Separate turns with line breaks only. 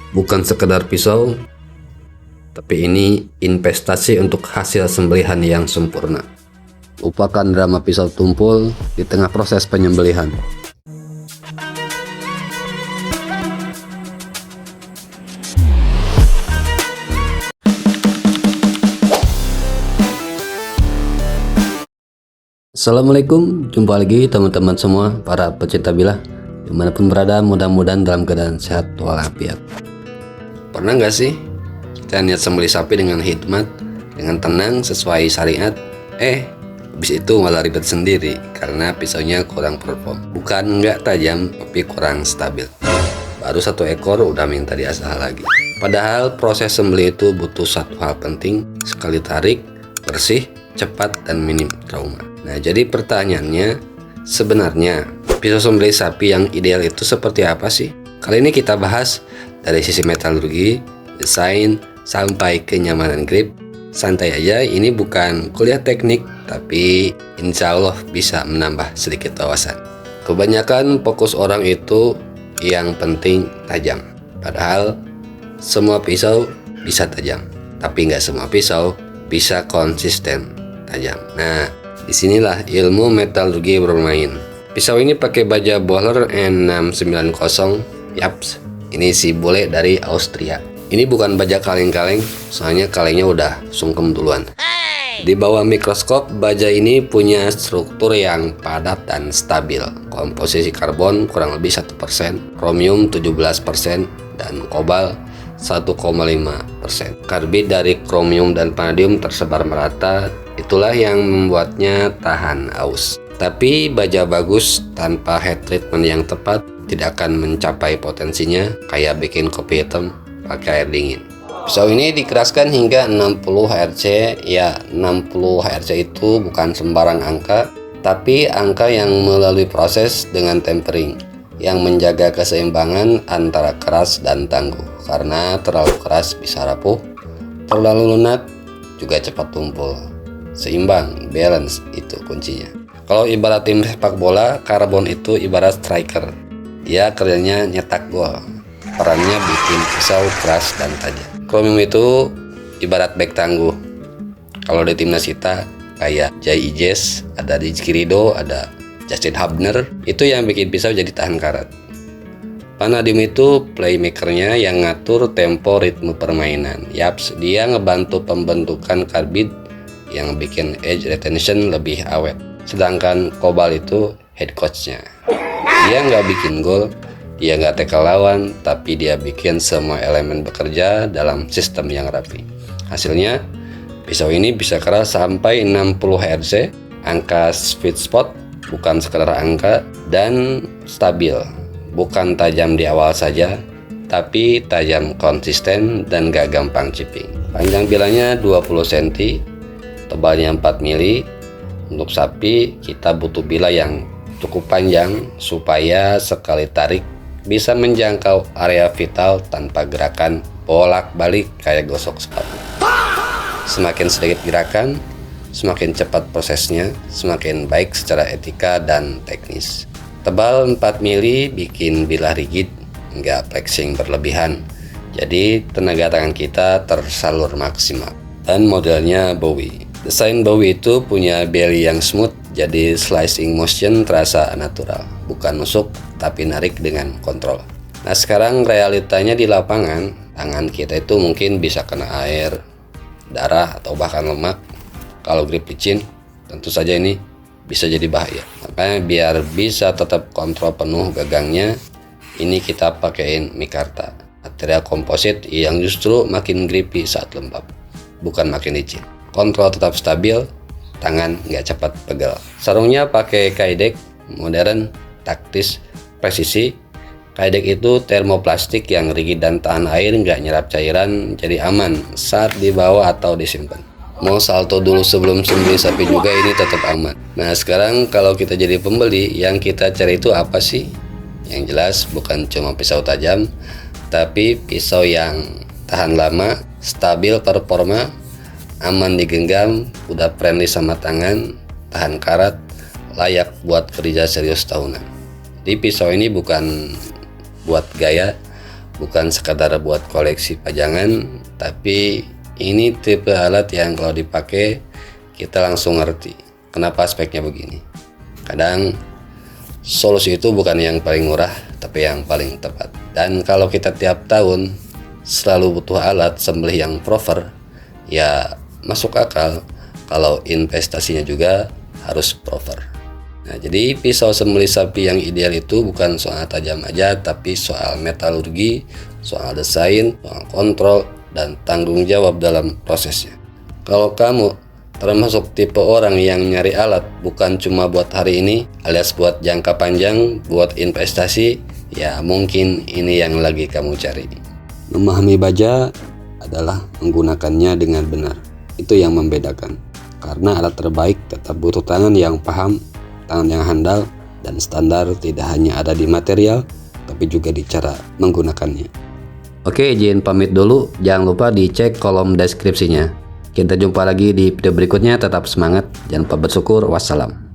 bukan sekedar pisau, tapi ini investasi untuk hasil sembelihan yang sempurna. Lupakan drama pisau tumpul di tengah proses penyembelihan. Assalamualaikum, jumpa lagi teman-teman semua para pecinta bilah dimanapun berada, mudah-mudahan dalam keadaan sehat walafiat. Pernah nggak sih kita niat sembelih sapi dengan hikmat, dengan tenang sesuai syariat, habis itu malah ribet sendiri karena pisaunya kurang perform. Bukan nggak tajam, tapi kurang stabil. Baru satu ekor udah minta diasah lagi. Padahal proses sembelih itu butuh satu hal penting, sekali tarik, bersih, cepat, dan minim trauma. Nah, jadi pertanyaannya, sebenarnya pisau sembelih sapi yang ideal itu seperti apa sih? Kali ini kita bahas dari sisi metalurgi, desain, sampai kenyamanan grip. Santai aja, ini bukan kuliah teknik, tapi insya Allah bisa menambah sedikit wawasan. Kebanyakan fokus orang itu yang penting tajam. Padahal semua pisau bisa tajam, tapi nggak semua pisau bisa konsisten tajam. Nah, disinilah ilmu metalurgi bermain. Pisau ini pakai baja Bohler N690. Yaps, ini si bule dari Austria. Ini bukan baja kaleng-kaleng, soalnya kalengnya udah sungkem duluan. Di bawah mikroskop, baja ini punya struktur yang padat dan stabil. Komposisi karbon kurang lebih 1%, kromium 17%, dan kobalt 1,5%. Karbid dari kromium dan vanadium tersebar merata, itulah yang membuatnya tahan aus. Tapi baja bagus tanpa heat treatment yang tepat tidak akan mencapai potensinya, kayak bikin kopi hitam pakai air dingin. Pisau ini dikeraskan hingga 60 Hz. Ya, 60 Hz itu bukan sembarang angka, tapi angka yang melalui proses dengan tempering yang menjaga keseimbangan antara keras dan tangguh. Karena terlalu keras bisa rapuh, terlalu lunak juga cepat tumpul. Seimbang, balance itu kuncinya. Kalau ibarat tim sepak bola, karbon itu ibarat striker. Dia kerjanya nyetak gol, perannya bikin pisau keras dan tajam. Kromium itu ibarat bek tangguh. Kalau di timnas kita kayak Jay Ijes, ada Rizky Ridho, ada Justin Hubner, itu yang bikin pisau jadi tahan karat. Vanadium itu playmakernya yang ngatur tempo ritme permainan. Yaps, dia ngebantu pembentukan karbid yang bikin edge retention lebih awet. Sedangkan kobalt itu head coachnya. Dia nggak bikin gol, dia nggak tackle lawan, tapi dia bikin semua elemen bekerja dalam sistem yang rapi. Hasilnya, pisau ini bisa keras sampai 60 Hz, angka sweet spot, bukan sekedar angka, dan stabil. Bukan tajam di awal saja, tapi tajam konsisten dan gak gampang chipping. Panjang bilanya 20 cm, tebalnya 4 mili. Untuk sapi, kita butuh bila yang cukup panjang supaya sekali tarik bisa menjangkau area vital tanpa gerakan bolak-balik kayak gosok sepatu. Semakin sedikit gerakan, semakin cepat prosesnya, semakin baik secara etika dan teknis. Tebal 4 mili bikin bilah rigid, nggak flexing berlebihan, jadi tenaga tangan kita tersalur maksimal. Dan modelnya Bowie. Desain Bowie itu punya belly yang smooth, jadi slicing motion terasa natural, bukan nusuk tapi narik dengan kontrol. Nah, sekarang realitanya di lapangan, tangan kita itu mungkin bisa kena air, darah, atau bahkan lemak. Kalau grip licin, tentu saja ini bisa jadi bahaya. Makanya biar bisa tetap kontrol penuh gagangnya, ini kita pakaiin mikarta, material komposit yang justru makin grippy saat lembab, bukan makin licin. Kontrol tetap stabil, tangan nggak cepat pegal. Sarungnya pakai Kydex, modern, taktis, presisi. Kydex itu termoplastik yang rigid dan tahan air, nggak nyerap cairan, jadi aman saat dibawa atau disimpan. Mau salto dulu sebelum sembelih sapi juga ini tetap aman. Nah, sekarang kalau kita jadi pembeli, yang kita cari itu apa sih? Yang jelas bukan cuma pisau tajam, tapi pisau yang tahan lama, stabil performa, aman digenggam, udah friendly sama tangan, tahan karat, layak buat kerja serius tahunan. Jadi pisau ini bukan buat gaya, bukan sekadar buat koleksi pajangan, tapi ini tipe alat yang kalau dipakai kita langsung ngerti kenapa speknya begini. Kadang solusi itu bukan yang paling murah, tapi yang paling tepat. Dan kalau kita tiap tahun selalu butuh alat sembelih yang proper, ya masuk akal kalau investasinya juga harus proper. Nah, jadi pisau sembelih sapi yang ideal itu bukan soal tajam aja, tapi soal metalurgi, soal desain, soal kontrol, dan tanggung jawab dalam prosesnya. Kalau kamu termasuk tipe orang yang nyari alat bukan cuma buat hari ini, alias buat jangka panjang, buat investasi, ya mungkin ini yang lagi kamu cari. Memahami baja adalah menggunakannya dengan benar. Itu yang membedakan. Karena alat terbaik tetap butuh tangan yang paham, tangan yang handal, dan standar tidak hanya ada di material, tapi juga di cara menggunakannya. Oke, izin pamit dulu. Jangan lupa dicek kolom deskripsinya. Kita jumpa lagi di video berikutnya. Tetap semangat, jangan lupa bersyukur. Wassalam.